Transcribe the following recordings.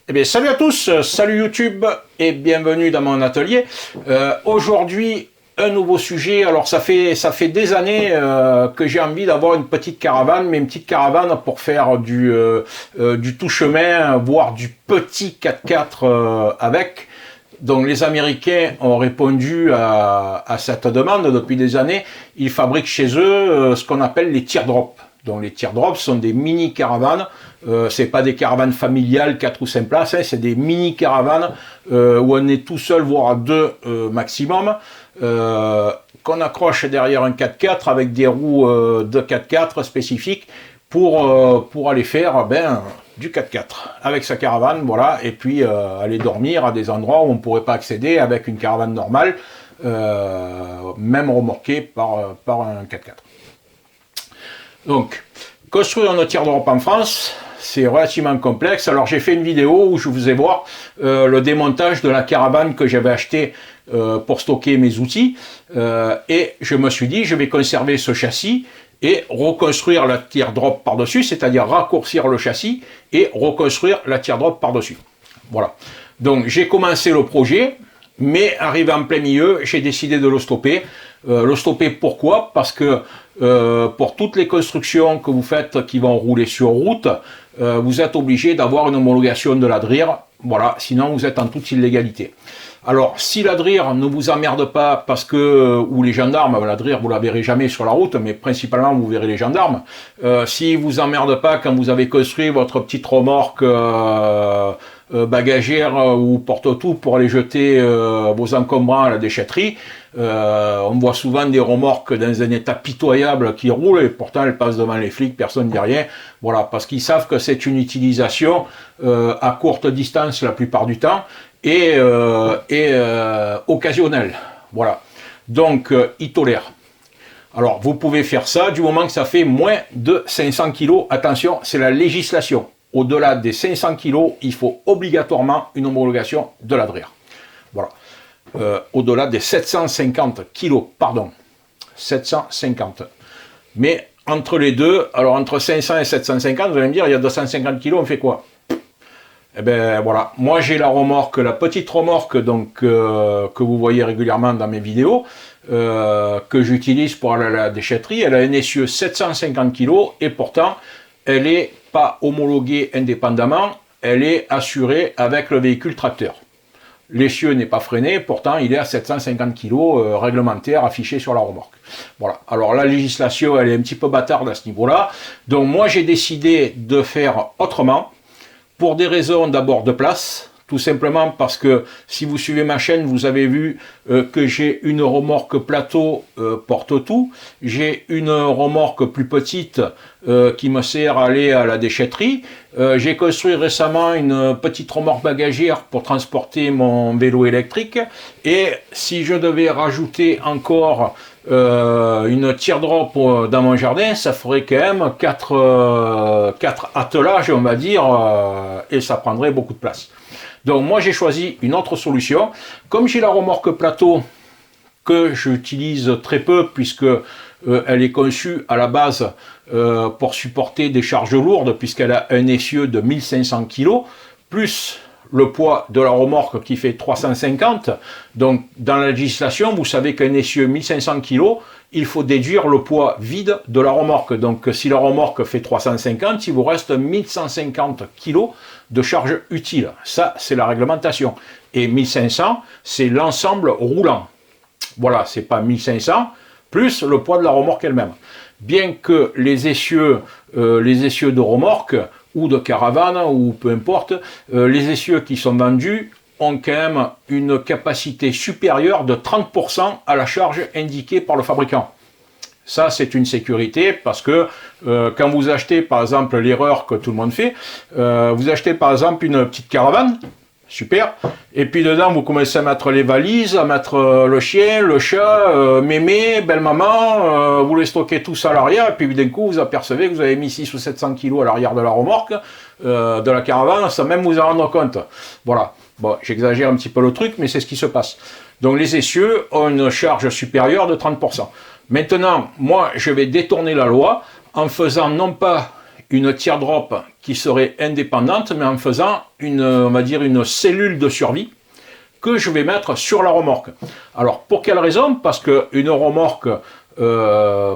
Eh bien, salut à tous, salut YouTube et bienvenue dans mon atelier. Aujourd'hui, un nouveau sujet. Alors, ça fait des années que j'ai envie d'avoir une petite caravane, mais une petite caravane pour faire du tout chemin, voire du petit 4x4 avec. Donc, les Américains ont répondu à cette demande depuis des années. Ils fabriquent chez eux ce qu'on appelle les teardrops. Donc les teardrops sont des mini caravanes, c'est pas des caravanes familiales 4 ou 5 places, hein, c'est des mini caravanes où on est tout seul, voire à deux maximum, qu'on accroche derrière un 4x4 avec des roues de 4x4 spécifiques pour aller faire du 4x4 avec sa caravane, voilà, et puis aller dormir à des endroits où on ne pourrait pas accéder avec une caravane normale, même remorquée par un 4x4. Donc, construire un teardrop en France, c'est relativement complexe. Alors, j'ai fait une vidéo où je vous ai voir le démontage de la caravane que j'avais achetée pour stocker mes outils. Et je me suis dit, je vais conserver ce châssis et reconstruire la teardrop par-dessus, c'est-à-dire raccourcir le châssis et reconstruire la teardrop par-dessus. Voilà. Donc, j'ai commencé le projet, mais arrivé en plein milieu, j'ai décidé de le stopper. Le stopper pourquoi? Parce que pour toutes les constructions que vous faites qui vont rouler sur route, vous êtes obligé d'avoir une homologation de l'ADRIR, voilà, sinon vous êtes en toute illégalité. Alors, si l'ADRIR ne vous emmerde pas parce que, ou les gendarmes, l'ADRIR vous la verrez jamais sur la route, mais principalement vous verrez les gendarmes, si vous emmerde pas quand vous avez construit votre petite remorque bagagère ou porte-tout pour aller jeter vos encombrants à la déchetterie, on voit souvent des remorques dans un état pitoyable qui roulent et pourtant elles passent devant les flics, personne ne dit rien, voilà, parce qu'ils savent que c'est une utilisation à courte distance la plupart du temps et occasionnelle, voilà, donc ils tolèrent. Alors vous pouvez faire ça du moment que ça fait moins de 500 kg, attention, c'est la législation. Au-delà des 500 kg, il faut obligatoirement une homologation de l'ADRIR. Voilà. Au-delà des 750 kg, pardon. 750. Mais entre les deux, alors entre 500 et 750, vous allez me dire, il y a 250 kg, on fait quoi? Eh bien voilà, moi j'ai la remorque, la petite remorque donc, que vous voyez régulièrement dans mes vidéos, que j'utilise pour aller à la déchetterie. Elle a un essieu 750 kg et pourtant, elle n'est pas homologuée indépendamment, elle est assurée avec le véhicule tracteur. L'essieu n'est pas freiné, pourtant il est à 750 kg réglementaire affiché sur la remorque. Voilà, alors la législation elle est un petit peu bâtarde à ce niveau-là, donc moi j'ai décidé de faire autrement, pour des raisons d'abord de place, tout simplement parce que si vous suivez ma chaîne, vous avez vu que j'ai une remorque plateau porte-tout, j'ai une remorque plus petite qui me sert à aller à la déchetterie, j'ai construit récemment une petite remorque bagagère pour transporter mon vélo électrique, et si je devais rajouter encore une teardrop dans mon jardin, ça ferait quand même 4 attelages, on va dire, et ça prendrait beaucoup de place. Donc moi j'ai choisi une autre solution. Comme j'ai la remorque plateau que j'utilise très peu puisque elle est conçue à la base pour supporter des charges lourdes puisqu'elle a un essieu de 1500 kg plus le poids de la remorque qui fait 350. Donc dans la législation, vous savez qu'un essieu 1500 kg, il faut déduire le poids vide de la remorque. Donc si la remorque fait 350, il vous reste 1150 kg de charge utile. Ça, c'est la réglementation. Et 1500, c'est l'ensemble roulant. Voilà, c'est pas 1500 plus le poids de la remorque elle-même. Bien que les essieux de remorque ou de caravane, ou peu importe, les essieux qui sont vendus ont quand même une capacité supérieure de 30% à la charge indiquée par le fabricant. Ça, c'est une sécurité parce que quand vous achetez, par exemple, l'erreur que tout le monde fait, vous achetez par exemple une petite caravane, super, et puis dedans, vous commencez à mettre les valises, à mettre le chien, le chat, mémé, belle-maman, vous les stockez tous à l'arrière, et puis d'un coup, vous apercevez que vous avez mis 600 ou 700 kg à l'arrière de la remorque, de la caravane, sans même vous en rendre compte. Voilà. Bon, j'exagère un petit peu le truc, mais c'est ce qui se passe. Donc les essieux ont une charge supérieure de 30%. Maintenant, moi, je vais détourner la loi en faisant non pas une teardrop qui serait indépendante, mais en faisant on va dire une cellule de survie que je vais mettre sur la remorque. Alors, pour quelle raison? Parce qu'une remorque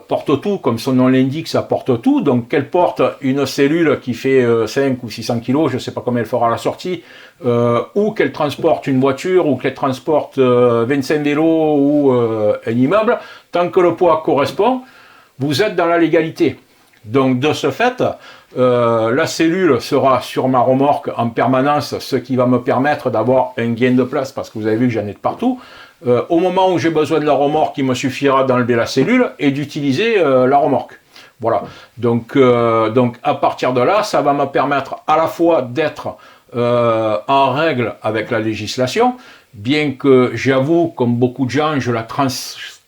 porte tout, comme son nom l'indique, ça porte tout. Donc, qu'elle porte une cellule qui fait 5 ou 600 kg, je ne sais pas combien elle fera à la sortie, ou qu'elle transporte une voiture, ou qu'elle transporte 25 vélos ou un immeuble, tant que le poids correspond, vous êtes dans la légalité. Donc, de ce fait, la cellule sera sur ma remorque en permanence, ce qui va me permettre d'avoir un gain de place, parce que vous avez vu que j'en ai de partout. Au moment où j'ai besoin de la remorque, il me suffira d'enlever la cellule et d'utiliser la remorque. Voilà. Donc, à partir de là, ça va me permettre à la fois d'être en règle avec la législation, bien que j'avoue, comme beaucoup de gens, je la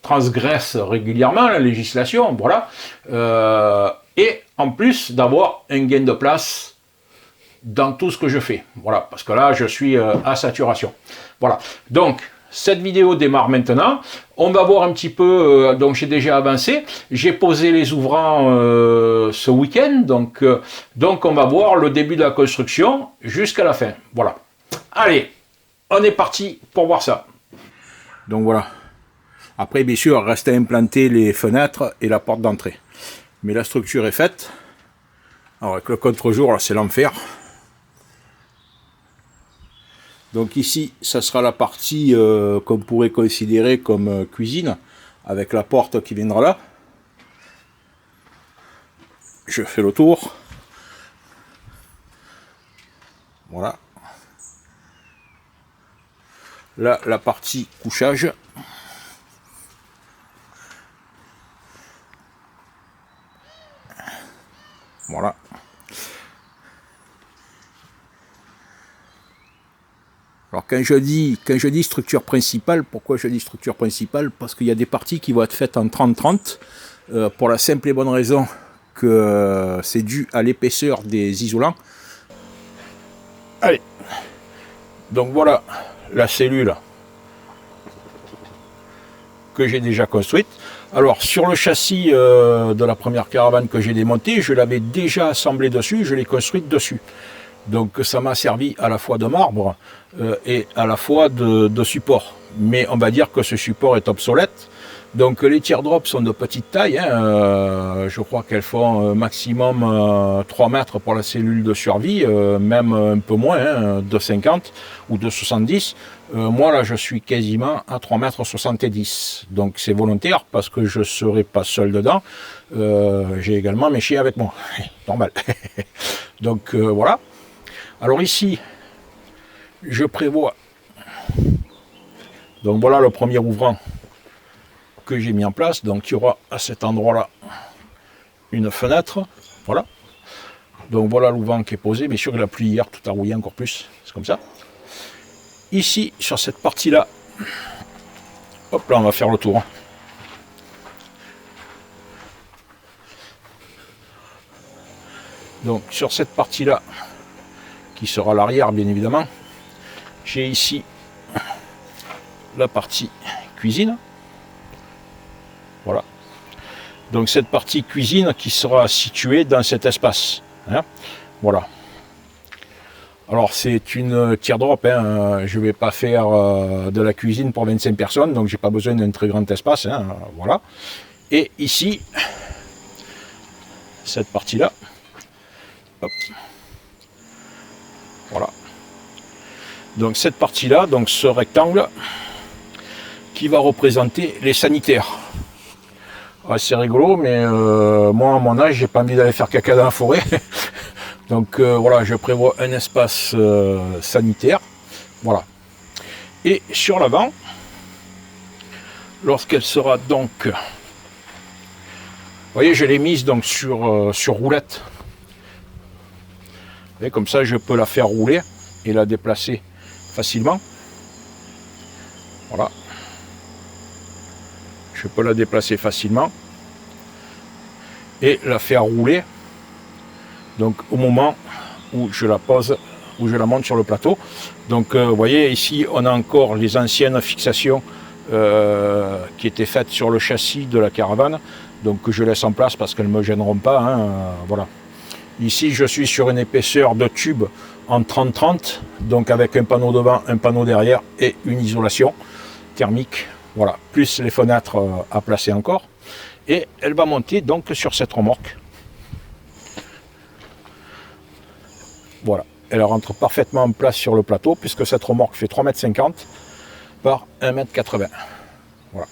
transgresse régulièrement, la législation, voilà. Et en plus d'avoir un gain de place dans tout ce que je fais. Voilà, parce que là, je suis à saturation. Voilà. Donc, cette vidéo démarre maintenant. On va voir un petit peu, donc j'ai déjà avancé. J'ai posé les ouvrants ce week-end, donc on va voir le début de la construction jusqu'à la fin. Voilà. Allez, on est parti pour voir ça. Donc voilà. Après, bien sûr, reste à implanter les fenêtres et la porte d'entrée. Mais la structure est faite. Alors avec le contre-jour, c'est l'enfer. Donc ici, ça sera la partie qu'on pourrait considérer comme cuisine, avec la porte qui viendra là. Je fais le tour. Voilà. Là, la partie couchage. Voilà. Alors quand je dis structure principale, pourquoi je dis structure principale? Parce qu'il y a des parties qui vont être faites en 30-30, pour la simple et bonne raison que c'est dû à l'épaisseur des isolants. Allez, donc voilà la cellule que j'ai déjà construite. Alors sur le châssis de la première caravane que j'ai démontée, je l'avais déjà assemblé dessus, je l'ai construite dessus. Donc ça m'a servi à la fois de marbre et à la fois de support. Mais on va dire que ce support est obsolète. Donc les teardrops sont de petite taille, hein, je crois qu'elles font maximum 3 mètres pour la cellule de survie, même un peu moins, hein, de 50 ou de 70. Moi là je suis quasiment à 3 mètres 70. Donc c'est volontaire parce que je ne serai pas seul dedans. J'ai également mes chiens avec moi, normal. Donc voilà. Alors ici, je prévois, donc voilà le premier ouvrant que j'ai mis en place. Donc il y aura à cet endroit-là une fenêtre, voilà. Donc voilà l'ouvrant qui est posé, bien sûr la pluie hier, tout a rouillé encore plus, c'est comme ça. Ici, sur cette partie-là, hop là, on va faire le tour. Donc sur cette partie-là, qui sera l'arrière bien évidemment, j'ai ici la partie cuisine. Voilà. Donc cette partie cuisine qui sera située dans cet espace. Hein. Voilà. Alors c'est une teardrop, hein. Je ne vais pas faire de la cuisine pour 25 personnes, donc j'ai pas besoin d'un très grand espace. Hein. Voilà. Et ici, cette partie-là. Hop. Voilà. Donc cette partie-là, donc ce rectangle, qui va représenter les sanitaires. Ah, c'est rigolo, mais moi à mon âge, j'ai pas envie d'aller faire caca dans la forêt. Donc voilà, je prévois un espace sanitaire. Voilà. Et sur l'avant, lorsqu'elle sera donc, vous voyez, je l'ai mise donc sur roulette. Et comme ça, je peux la faire rouler et la déplacer facilement. Voilà. Je peux la déplacer facilement et la faire rouler. Donc au moment où je la pose, où je la monte sur le plateau. Donc vous voyez ici, on a encore les anciennes fixations qui étaient faites sur le châssis de la caravane. Donc que je laisse en place parce qu'elles ne me gêneront pas. Hein, voilà. Ici, je suis sur une épaisseur de tube en 30-30, donc avec un panneau devant, un panneau derrière et une isolation thermique. Voilà, plus les fenêtres à placer encore. Et elle va monter donc sur cette remorque. Voilà, elle rentre parfaitement en place sur le plateau puisque cette remorque fait 3,50 m par 1,80 m. Voilà.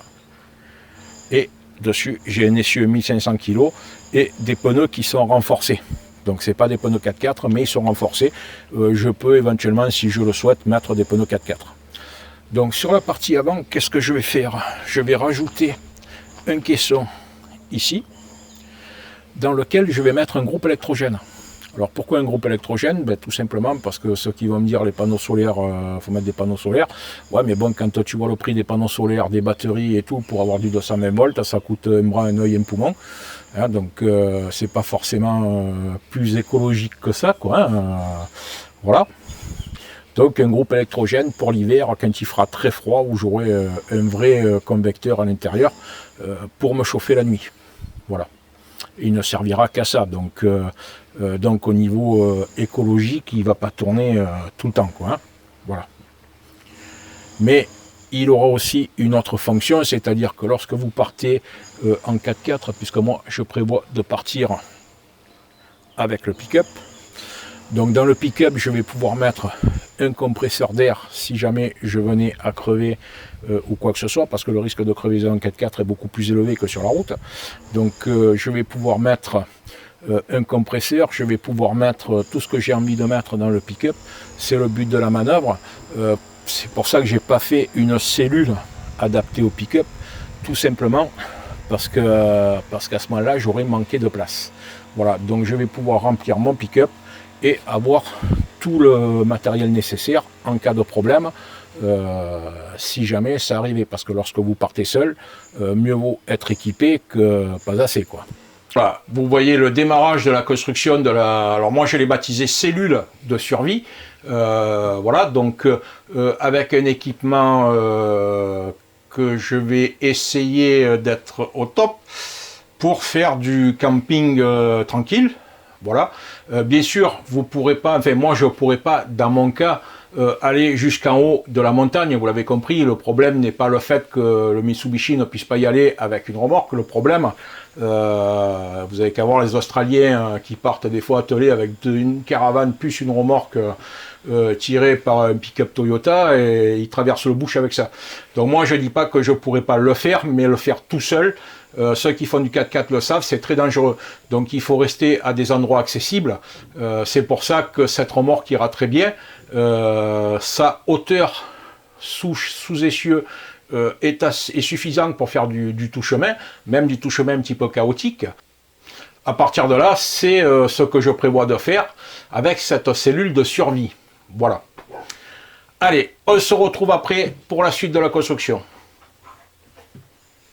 Et dessus, j'ai un essieu 1500 kg et des pneus qui sont renforcés. Donc c'est pas des pneus 4x4, mais ils sont renforcés. Je peux éventuellement, si je le souhaite, mettre des pneus 4x4. Donc sur la partie avant, qu'est-ce que je vais faire? Je vais rajouter un caisson ici, dans lequel je vais mettre un groupe électrogène. Alors pourquoi un groupe électrogène? Ben, tout simplement parce que ceux qui vont me dire les panneaux solaires, faut mettre des panneaux solaires. Ouais, mais bon, quand tu vois le prix des panneaux solaires, des batteries et tout, pour avoir du 220 volts, ça coûte un bras, un œil, un poumon. Hein, donc c'est pas forcément plus écologique que ça, quoi. Hein, voilà. Donc un groupe électrogène pour l'hiver, quand il fera très froid, où j'aurai un vrai convecteur à l'intérieur pour me chauffer la nuit. Voilà. Il ne servira qu'à ça. Donc au niveau écologique, il ne va pas tourner tout le temps, quoi. Hein. Voilà. Mais il aura aussi une autre fonction, c'est-à-dire que lorsque vous partez en 4x4, puisque moi je prévois de partir avec le pick-up, donc dans le pick-up je vais pouvoir mettre un compresseur d'air si jamais je venais à crever ou quoi que ce soit, parce que le risque de crevaison en 4x4 est beaucoup plus élevé que sur la route. Donc je vais pouvoir mettre un compresseur, je vais pouvoir mettre tout ce que j'ai envie de mettre dans le pick-up. C'est le but de la manœuvre. C'est pour ça que j'ai pas fait une cellule adaptée au pick-up, tout simplement parce qu'à ce moment-là j'aurais manqué de place. Voilà, donc je vais pouvoir remplir mon pick-up et avoir tout le matériel nécessaire en cas de problème, si jamais ça arrivait, parce que lorsque vous partez seul, mieux vaut être équipé que pas assez, quoi. Voilà, vous voyez le démarrage de la construction de la... Alors moi je l'ai baptisé cellule de survie. Voilà, donc avec un équipement que je vais essayer d'être au top pour faire du camping tranquille. Voilà. Bien sûr, vous pourrez pas, enfin moi je pourrais pas, dans mon cas, aller jusqu'en haut de la montagne. Vous l'avez compris, le problème n'est pas le fait que le Mitsubishi ne puisse pas y aller avec une remorque. Le problème, vous avez qu'à voir les Australiens qui partent des fois attelés avec une caravane plus une remorque tirée par un pick-up Toyota, et ils traversent le bush avec ça. Donc moi je dis pas que je pourrais pas le faire, mais le faire tout seul. Ceux qui font du 4x4 le savent, c'est très dangereux. Donc il faut rester à des endroits accessibles. C'est pour ça que cette remorque ira très bien. Sa hauteur sous essieu est suffisante pour faire du tout chemin, même du tout chemin un petit peu chaotique. À partir de là, c'est ce que je prévois de faire avec cette cellule de survie. Voilà. Allez, on se retrouve après pour la suite de la construction.